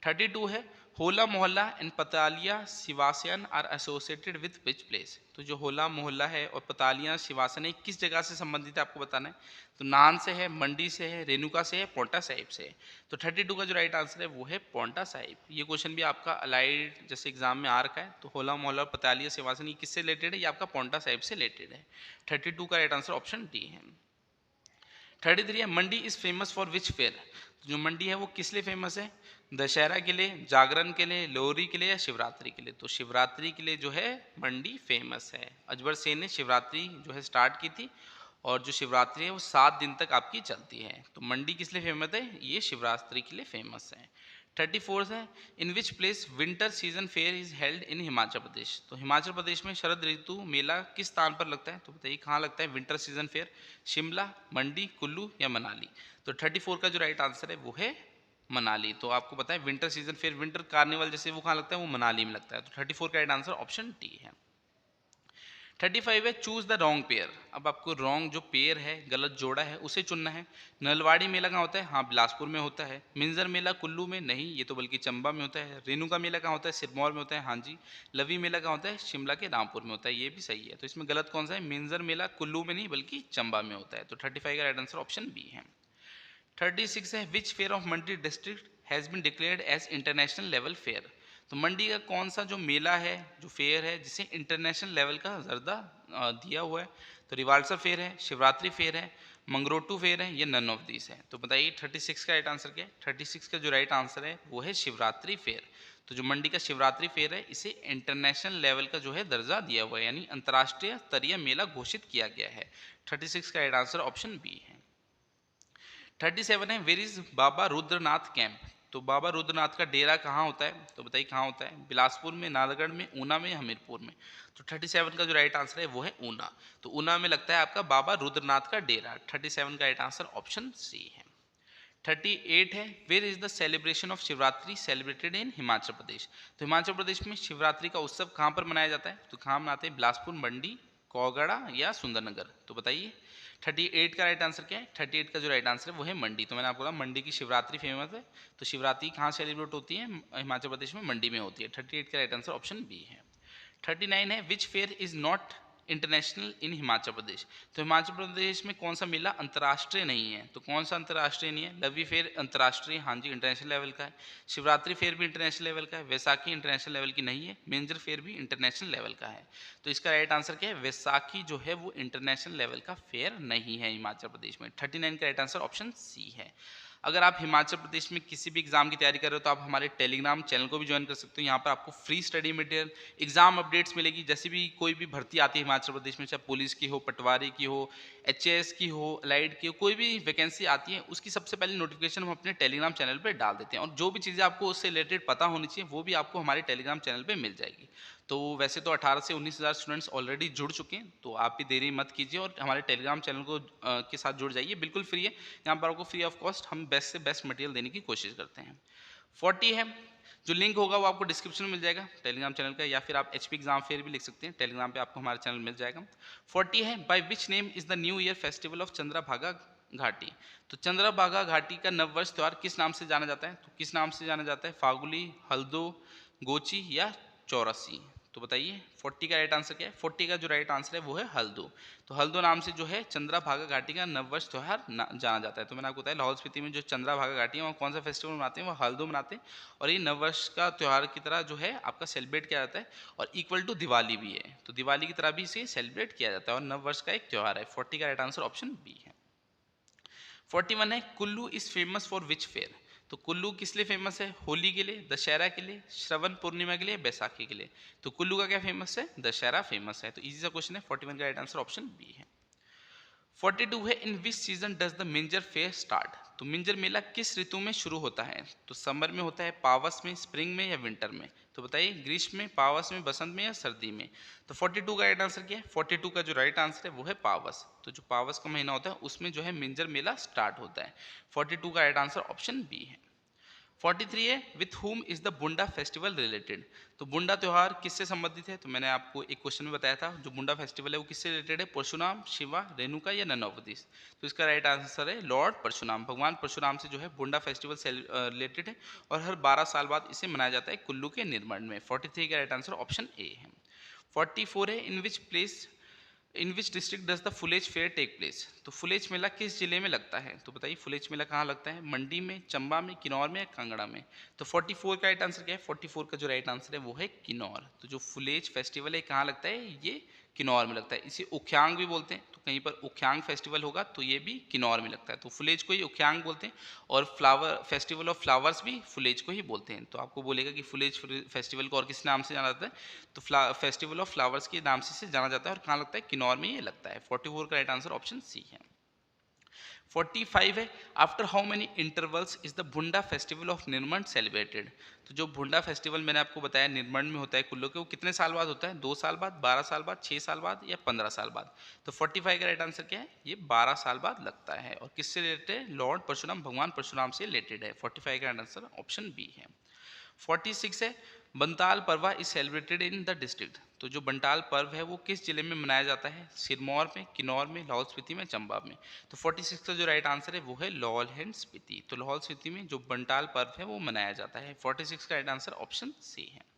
Speaker 1: 32 है, Hola Mohalla and Patalia Shivasan are associated with which place. तो जो होला मोहल्ला है और पतालिया शिवासन है किस जगह से संबंधित है आपको बताना है। तो नान से है, मंडी से है, रेणुका से है, पोंटा साहिब से है। तो 32 का जो राइट आंसर है वो है पोंटा साहिब। ये क्वेश्चन भी आपका अलाइड जैसे एग्जाम में आ रखा है। तो होला मोहल्ला और पतालिया शिवासन ये किससे रिलेटेड है, ये आपका पोंटा साहिब से रिलेटेड है। 32 का राइट आंसर ऑप्शन डी है। 33 है, Mandi is famous for which fair. जो मंडी है वो किस लिए फेमस है, दशहरा के लिए, जागरण के लिए, लोहरी के लिए, या शिवरात्रि के लिए। तो शिवरात्रि के लिए जो है मंडी फेमस है। अजबर सेन ने शिवरात्रि जो है स्टार्ट की थी, और जो शिवरात्रि है वो 7 दिन तक आपकी चलती है। तो मंडी किस लिए फेमस है, ये शिवरात्रि के लिए फेमस है। 34 है, in which place winter season fair is held in Himachal Pradesh. तो हिमाचल प्रदेश में शरद ऋतु मेला किस स्थान पर लगता है, तो बताइए कहाँ लगता है विंटर सीजन फेयर, शिमला, मंडी, कुल्लू, या मनाली। तो 34 का जो राइट आंसर है वो है मनाली। तो आपको पता है winter season fair, winter carnival जैसे वो कहाँ लगता है, वो मनाली में लगता है। तो 34 का राइट आंसर ऑप्शन डी है। 35 है, चूज द रॉन्ग पेयर। अब आपको रॉन्ग जो पेयर है, गलत जोड़ा है, उसे चुनना है। नलवाड़ी मेला कहाँ होता है, हाँ बिलासपुर में होता है। मिंजर मेला कुल्लू में नहीं, ये तो बल्कि चंबा में होता है। रेणुका मेला कहाँ होता है, सिरमौर में होता है, हाँ जी। लवी मेला कहाँ होता है, शिमला के रामपुर में होता है, ये भी सही है। तो इसमें गलत कौन सा है, मिंजर मेला कुल्लू में नहीं बल्कि चंबा में होता है। तो 35 का राइट आंसर ऑप्शन बी है। 36 है, which fair of Mandi district has been declared as international level fair. तो मंडी का कौन सा जो मेला है, जो फेयर है, जिसे इंटरनेशनल लेवल का दर्जा दिया हुआ है। तो रिवाल्सर फेयर है, शिवरात्रि फेयर है, मंगरोटू फेयर है, या नन ऑफ दिस है। तो बताइए 36 का राइट आंसर क्या है। 36 का जो राइट आंसर है वो है शिवरात्रि फेयर। तो जो मंडी का शिवरात्रि फेयर है इसे इंटरनेशनल लेवल का जो है दर्जा दिया हुआ है, यानी अंतर्राष्ट्रीय स्तरीय मेला घोषित किया गया है। 36 का राइट आंसर ऑप्शन बी है। 37 है, where is Baba Rudranath camp. तो बाबा रुद्रनाथ का डेरा कहाँ होता है, तो बताइए कहाँ होता है, बिलासपुर में, नालागढ़ में, ऊना में, या हमीरपुर में। तो 37 का जो राइट आंसर है वो है ऊना। तो ऊना में लगता है आपका बाबा रुद्रनाथ का डेरा। 37 का राइट आंसर ऑप्शन सी है। 38 है, where is the celebration of Shivratri celebrated in Himachal Pradesh. तो हिमाचल प्रदेश में शिवरात्रि का उत्सव कहाँ पर मनाया जाता है, तो कहाँ मनाते हैं, बिलासपुर, मंडी, कौगड़ा, या सुंदरनगर। तो बताइए 38 का राइट आंसर क्या है। 38 का जो राइट आंसर है वो है मंडी। तो मैंने आपको बोला मंडी की शिवरात्रि फेमस है। तो शिवरात्रि कहाँ सेलिब्रेट होती है, हिमाचल प्रदेश में मंडी में होती है। 38 का राइट आंसर ऑप्शन बी है। 39 है which fair is not international इन हिमाचल प्रदेश। तो हिमाचल प्रदेश में कौन सा मेला अंतर्राष्ट्रीय नहीं है? तो कौन सा अंतर्राष्ट्रीय नहीं है? लवी फेयर अंतर्राष्ट्रीय, हाँ जी इंटरनेशनल लेवल का है। शिवरात्रि फेयर भी इंटरनेशनल लेवल का है। वैसाखी इंटरनेशनल लेवल की नहीं है। मेंजर फेयर भी इंटरनेशनल लेवल का है। तो इसका राइट आंसर क्या है? वैसाखी जो है वो इंटरनेशनल लेवल का फेयर नहीं है हिमाचल प्रदेश में। 39 का राइट आंसर ऑप्शन सी है। अगर आप हिमाचल प्रदेश में किसी भी एग्जाम की तैयारी कर रहे हो तो आप हमारे टेलीग्राम चैनल को भी ज्वाइन कर सकते हो। यहाँ पर आपको free study material, exam updates मिलेगी। जैसे भी कोई भी भर्ती आती है हिमाचल प्रदेश में, चाहे पुलिस की हो, पटवारी की हो, एचएएस की हो, अलाइड की हो, कोई भी वैकेंसी आती है उसकी सबसे पहले नोटिफिकेशन हम अपने टेलीग्राम चैनल पर डाल देते हैं। और जो भी चीज़ें आपको उससे रिलेटेड पता होनी चाहिए वो भी आपको हमारे टेलीग्राम चैनल पर मिल जाएगी। तो वैसे तो 18 से 19,000 स्टूडेंट्स ऑलरेडी जुड़ चुके हैं, तो आप भी देरी मत कीजिए और हमारे टेलीग्राम चैनल को के साथ जुड़ जाइए। बिल्कुल फ्री है, यहाँ पर आपको फ्री ऑफ कॉस्ट हम बेस्ट से बेस्ट मटेरियल देने की कोशिश करते हैं। 40 है, जो लिंक होगा वो आपको डिस्क्रिप्शन में मिल जाएगा टेलीग्राम चैनल का, या फिर आप एचपी एग्जाम फेयर भी लिख सकते हैं, टेलीग्राम पे आपको हमारा चैनल मिल जाएगा। 40 है, by which name is the new year festival of Chandrabhaga घाटी। तो चंद्रभागा घाटी का नववर्ष त्यौहार किस नाम से जाना जाता है? तो किस नाम से जाना जाता है? फागुली, हल्दो, गोची या चौरसी? तो बताइए 40 का राइट आंसर क्या है? 40 का जो राइट आंसर है वो है हल्दो। तो हल्दो नाम से जो है चंद्रभागा घाटी का नववर्ष त्यौहार जाना जाता है। तो मैंने आपको बताया लाहौल स्पीति में जो चंद्रभागा घाटी है वहाँ कौन सा फेस्टिवल मनाते हैं? वो हल्दो मनाते हैं। और ये नववर्ष का त्यौहार की तरह जो है आपका सेलिब्रेट किया जाता है, और इक्वल टू दिवाली भी है। तो दिवाली की तरह भी इसे सेलिब्रेट किया जाता है और नववर्ष का एक त्यौहार है। 40 का राइट आंसर ऑप्शन बी है। 41 है, Kullu is famous for which fair. तो कुल्लू किस लिए फेमस है? होली के लिए, दशहरा के लिए, श्रवण पूर्णिमा के लिए, बैसाखी के लिए? तो कुल्लू का क्या फेमस है? दशहरा फेमस है। तो इजी सा क्वेश्चन है। 41 का राइट आंसर ऑप्शन बी है। 42 है, in which season does the Minjar fair start. तो मिंजर मेला किस ऋतु में शुरू होता है? तो समर में होता है, पावस में, स्प्रिंग में या विंटर में? तो बताइए ग्रीष्म में, पावस में, बसंत में या सर्दी में? तो 42 का राइट आंसर क्या है? 42 का जो राइट आंसर है वो है पावस। तो जो पावस का महीना होता है उसमें जो है मिंजर मेला स्टार्ट होता है। 42 का राइट आंसर ऑप्शन बी है। 43 है, with whom is the Bunda festival related. तो बुंडा त्योहार किससे संबंधित है? तो मैंने आपको एक क्वेश्चन में बताया था, जो बुंडा फेस्टिवल है वो किससे रिलेटेड है? परशुराम, शिवा, रेणुका या नन ऑफ दिस? तो इसका राइट आंसर है लॉर्ड परशुराम। भगवान परशुराम से जो है बुंडा फेस्टिवल से रिलेटेड है और हर 12 साल बाद इसे मनाया जाता है कुल्लू के निर्माण में। 43 का राइट आंसर ऑप्शन ए है। 44 है, in which district does the Phulech fair take place. तो फुलेज मेला किस जिले में लगता है? तो बताइए फुलेज मेला कहाँ लगता है? मंडी में, चंबा में, किन्नौर में या कांगड़ा में? तो 44 का राइट आंसर क्या है? 44 का जो राइट आंसर है वो है किन्नौर। तो जो फुलेज फेस्टिवल है कहाँ लगता है? ये किन्नौर में लगता है। इसे उख्यांग भी बोलते हैं, तो कहीं पर उख्यांग फेस्टिवल होगा तो ये भी किन्नौर में लगता है। तो फुलेज को ही उख्यांग बोलते हैं, और फ्लावर फेस्टिवल ऑफ फ्लावर्स भी फुलेज को ही बोलते हैं। तो आपको बोलेगा कि फुलेज फेस्टिवल को और किस नाम से जाना जाता है? तो फेस्टिवल ऑफ फ्लावर्स के नाम से जाना जाता है, और कहाँ लगता है? किन्नौर में ये लगता है। 44 का राइट आंसर ऑप्शन सी है। 45 है, after how many intervals is the Bhunda festival of Nirmand celebrated. तो जो भुंडा फेस्टिवल मैंने आपको बताया निर्मंड में होता है कुल्लू के, वो कितने साल बाद होता है? 2 साल बाद, 12 साल बाद, 6 साल बाद या 15 साल बाद? तो 45 का राइट आंसर क्या है? ये 12 साल बाद लगता है। और किससे रिलेटेड है? लॉर्ड परशुराम, भगवान परशुराम से रिलेटेड है। 45 का राइट आंसर ऑप्शन बी है। 46 है, बंताल पर्वा is celebrated in the district. तो जो बंटाल पर्व है वो किस जिले में मनाया जाता है? सिरमौर में, किन्नौर में, लाहौल स्पीति में, चंबा में? तो 46 का जो राइट आंसर है वो है लाहौल एंड स्पीति। तो लाहौल स्पीति में जो बंटाल पर्व है वो मनाया जाता है। 46 का राइट आंसर ऑप्शन सी है।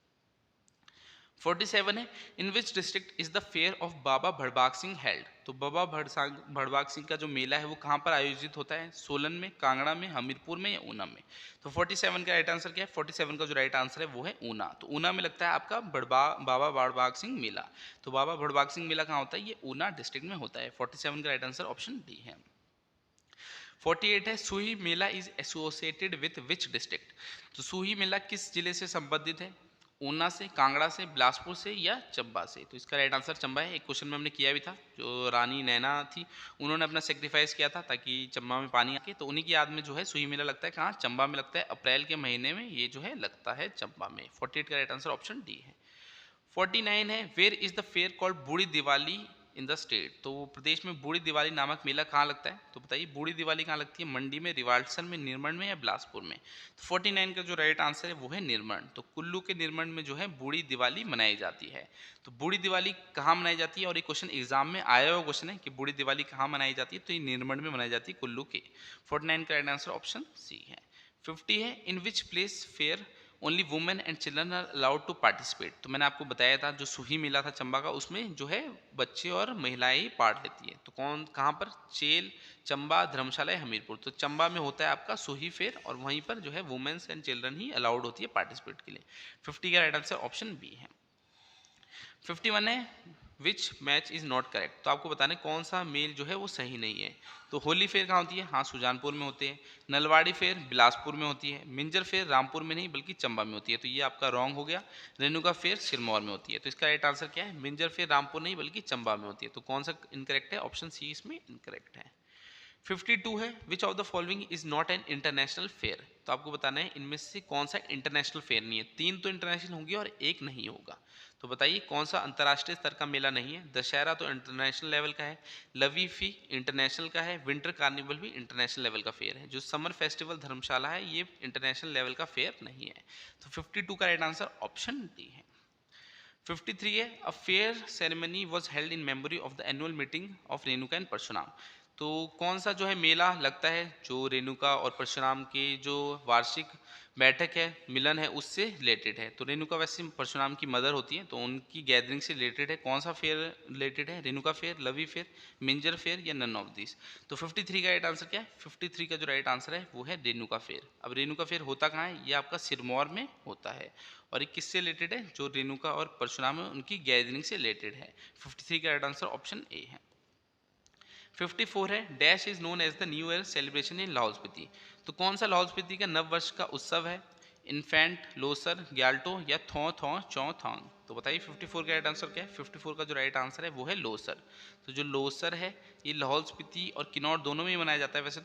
Speaker 1: 47 है, in which district is the fair of Baba Bhadbag Singh held. तो बाबा भड़बाग सिंह का जो मेला है वो कहाँ पर आयोजित होता है? सोलन में, कांगड़ा में, हमीरपुर में या ऊना में? तो 47 का राइट आंसर क्या है? 47 का जो राइट आंसर है वो है ऊना। तो ऊना में लगता है आपका बाबा भड़बाग सिंह मेला। तो बाबा भड़बाग सिंह मेला कहाँ होता है? ये ऊना डिस्ट्रिक्ट में होता है। 47 का राइट आंसर ऑप्शन डी है। 48 है, Suhi mela is associated with which district. तो सुही मेला किस जिले से संबंधित है? ऊना से, कांगड़ा से, बिलासपुर से या चंबा से? तो इसका राइट आंसर चंबा है। एक क्वेश्चन में हमने किया भी था, जो रानी नैना थी उन्होंने अपना सेक्रीफाइस किया था ताकि चंबा में पानी आके, तो उन्हीं की याद में जो है सुई मेला लगता है। कहाँ? चंबा में लगता है। अप्रैल के महीने में ये जो है लगता है चंबा में। 48 का राइट आंसर ऑप्शन डी है। 49 है, where is the fair called Budhi Diwali in the state. तो प्रदेश में बूढ़ी दिवाली नामक मेला कहाँ लगता है? तो बताइए बूढ़ी दिवाली कहाँ लगती है? मंडी में, रिवाल्सन में, निर्मंड में या बिलासपुर में? तो 49 का जो राइट आंसर है वो है निर्मंड। तो कुल्लू के निर्मंड में जो है बूढ़ी दिवाली मनाई जाती है। तो बूढ़ी दिवाली कहाँ मनाई जाती है? और ये क्वेश्चन एग्जाम में आया हुआ क्वेश्चन है कि बूढ़ी दिवाली कहाँ मनाई जाती है? तो ये निर्मंड में मनाई जाती है, कुल्लू के। 49 का राइट आंसर ऑप्शन सी है। 50 है, in which place fair only women and children are allowed to participate. तो मैंने आपको बताया था जो सूही मेला था चंबा का, उसमें जो है बच्चे और महिलाएं ही पार्ट लेती है। तो कौन कहाँ पर? चेल, चंबा, धर्मशाला या हमीरपुर। तो चंबा में होता है आपका सूही फेर और वहीं पर जो है वुमेन्स एंड चिल्ड्रन ही अलाउड होती है पार्टिसिपेट के लिए। 50 का राइट आंसर ऑप्शन बी है। 51 है विच मैच इज नॉट करेक्ट। तो आपको बताना है कौन सा मेल जो है वो सही नहीं है। तो होली फेयर कहाँ होती है? हाँ, सुजानपुर में होती है। नलवाड़ी फेयर बिलासपुर में होती है। मिंजर फेयर रामपुर में नहीं बल्कि चंबा में होती है, तो ये आपका रॉन्ग हो गया। रेणुका फेयर सिरमौर में होती है। तो इसका राइट आंसर क्या है? मिंजर फेयर रामपुर नहीं बल्कि चंबा में होती है। तो कौन सा इनकरेक्ट है? ऑप्शन सी इसमें इनकरेक्ट है। 52 है विच of the following is not an international fair. तो आपको बताना है इनमें से कौन सा इंटरनेशनल फेयर नहीं है। 3 तो इंटरनेशनल होंगे और एक नहीं होगा। तो बताइए कौन सा अंतर्राष्ट्रीय स्तर का मेला नहीं है। दशहरा तो इंटरनेशनल लेवल का है, लवी फी इंटरनेशनल का है, विंटर कार्निवल भी इंटरनेशनल लेवल का फेयर है। जो समर फेस्टिवल धर्मशाला है ये इंटरनेशनल लेवल का फेयर नहीं है। तो 52 का राइट आंसर ऑप्शन डी है। 53 है a fair ceremony was held in memory of the annual meeting of Renuka and Parshuram. तो कौन सा जो है मेला लगता है जो रेणुका और परशुराम की जो वार्षिक बैठक है, मिलन है, उससे रिलेटेड है। तो रेणुका वैसे परशुराम की मदर होती है, तो उनकी गैदरिंग से रिलेटेड है। कौन सा फेयर रिलेटेड है? रेणुका फेयर, लवी फेयर, मिंजर फेयर या नन ऑफ दिस। तो 53 का राइट आंसर क्या है? 53 का जो राइट आंसर है वो है रेणुका फेयर। अब रेणुका फेयर होता कहाँ है? ये आपका सिरमौर में होता है। और ये किससे रिलेटेड है? जो रेणुका और परशुराम है उनकी गैदरिंग से रिलेटेड है। 53 का राइट आंसर ऑप्शन ए है। 54 है dash is known as the new year celebration in Lahaul Spiti. तो कौन सा लाहौल स्पीति का नव वर्ष का उत्सव है? इन्फेंट, लोसर, ग्याल्टो या थौ थौ चौ थोंग। तो बताइए 54 का राइट आंसर क्या है? 54 का जो राइट आंसर है वो है लोसर। तो जो लोसर है ये लाहौल स्पीति और किन्नौर दोनों में ही मनाया जाता है वैसे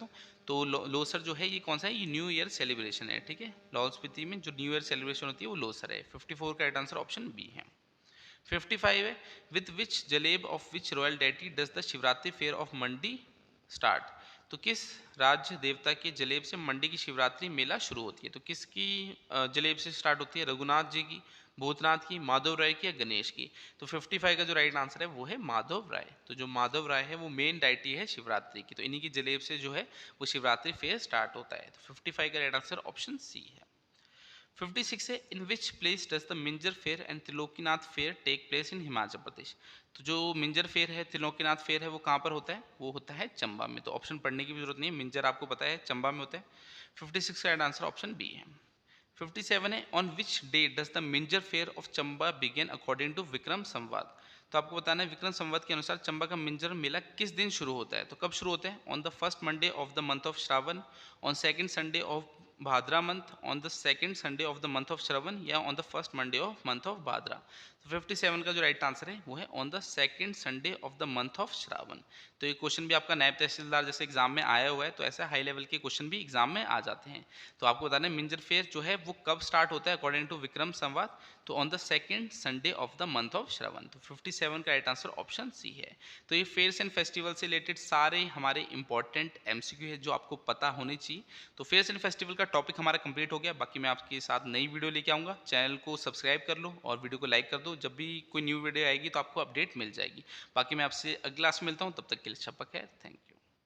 Speaker 1: तो लोसर जो है ये कौन सा है? ये न्यू ईयर सेलिब्रेशन है। ठीक है, लाहौल स्पीति में जो न्यू ईयर सेलिब्रेशन होती है वो लोसर है। 54 का राइट आंसर ऑप्शन बी है। 55 है विथ विच जलेब of which royal deity does the Shivratri fair of Mandi start. तो किस राज्य देवता के जलेब से मंडी की शिवरात्रि मेला शुरू होती है? तो किसकी जलेब से स्टार्ट होती है? रघुनाथ जी की, भूतनाथ की, माधव राय की या गणेश की। तो 55 का जो राइट आंसर है वो है माधव राय। तो जो माधव राय है वो मेन डाइटी है शिवरात्रि की, तो इन्हीं की जलेब से जो है वो शिवरात्रि फेयर स्टार्ट होता है। तो 55 का राइट आंसर ऑप्शन सी है। 56 है in which place does the Minjar fair and Trilokinath fair take place in Himachal Pradesh. तो जो मिंजर फेयर है, त्रिलोकीनाथ फेयर है, वो कहाँ पर होता है? वो होता है चंबा में। तो ऑप्शन पढ़ने की भी जरूरत नहीं है, मिंजर आपको पता है चंबा में होता है। 56 का आंसर ऑप्शन बी है। 57 है on which day does the Minjar fair of Chamba begin according to Vikram संवाद। तो आपको बताना है विक्रम संवत के अनुसार चंबा का मिंजर मेला किस दिन शुरू होता है? तो कब शुरू होता है? On the first Monday of the month of Shravan, on second Sunday of Bhadra month, on the second Sunday of the month of Shravan या on the first Monday of month of Bhadra. तो 57 का जो राइट आंसर है वो है on the second Sunday of the month of Shravan. तो ये question भी आपका नायब तहसीलदार जैसे एग्जाम में आया हुआ है, तो ऐसे हाई लेवल के क्वेश्चन भी एग्जाम में आ जाते हैं। तो आपको बताना है मिंजर फेयर जो है वो कब स्टार्ट होता है अकॉर्डिंग टू विक्रम संवाद। तो on the second Sunday of the month of Shravan. तो 57 का राइट आंसर ऑप्शन सी है। तो ये फेयर्स एंड फेस्टिवल से रिलेटेड सारे हमारे इंपॉर्टेंट एमसीक्यू है जो आपको पता होने चाहिए। तो फेयर्स एंड फेस्टिवल का टॉपिक हमारा कंप्लीट हो गया। बाकी मैं आपके साथ नई वीडियो लेके आऊँगा। चैनल को सब्सक्राइब कर लो और वीडियो को लाइक कर दो। जब भी कोई न्यू वीडियो आएगी तो आपको अपडेट मिल जाएगी। बाकी मैं आपसे अगला क्लास में मिलता हूँ, तब तक के लिए शब्बा खैर, थैंक यू।